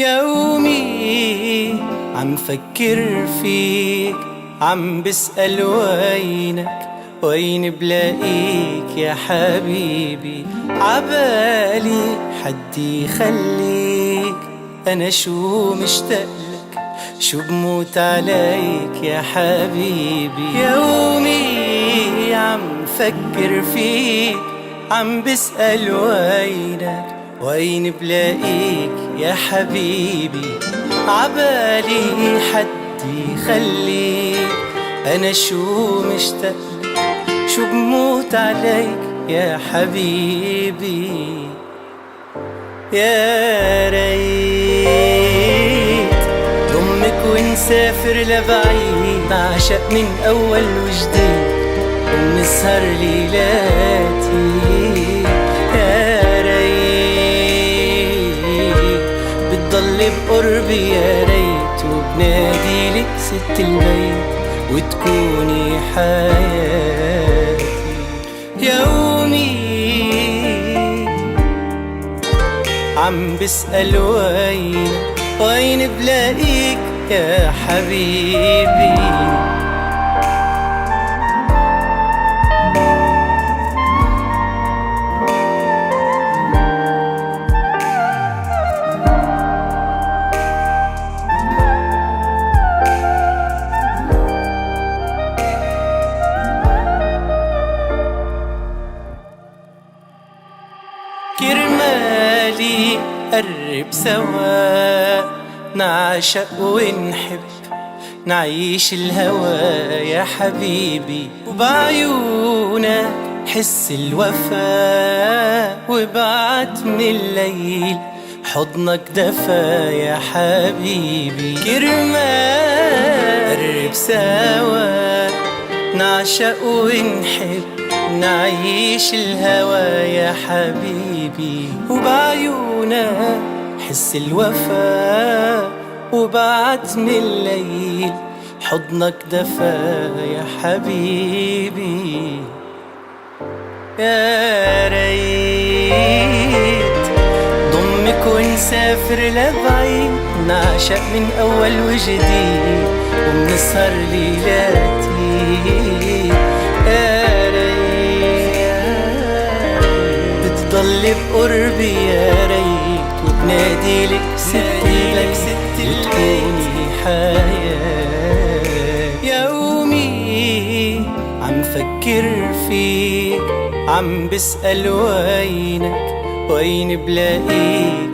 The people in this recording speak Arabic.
يومي عم فكر فيك، عم بسأل وين بلاقيك يا حبيبي. عبالي حد يخليك، أنا شو مشتاقلك، شو بموت عليك يا حبيبي. يومي عم فكر فيك، عم بسأل وين بلاقيك يا حبيبي. عبالي حد يخليك، أنا شو مشتاقلك، شو بموت عليك يا حبيبي. يا ريت ضمك ونسافر لبعيد، نعشق من أول وجديد ونسهر ليلاتي. يا ريت بتضل بقربي، يا ريت وبناديلك ست البيت وتكوني حياتي. يومي عم بسأل وين بلاقيك يا حبيبي. كرمالي قرب سوا، نعشق ونحب، نعيش الهوى يا حبيبي. وبعيونك حس الوفا، وبعت من الليل حضنك دفا يا حبيبي. كرمال قرب سوا، نعشق ونحب، نعيش الهوى يا حبيبي. وبعيونك حس الوفا، وبعت من الليل حضنك دفا يا حبيبي. يا ريت ضمك ونسافر لبعيد، نعشق من أول وجديد ومنسهر ليلاتي. يا ريت بتضل بقربي، يا ريت وبناديلك ست تكوني حياة. يومي عم فكر فيك، عم بسأل وين بلاقيك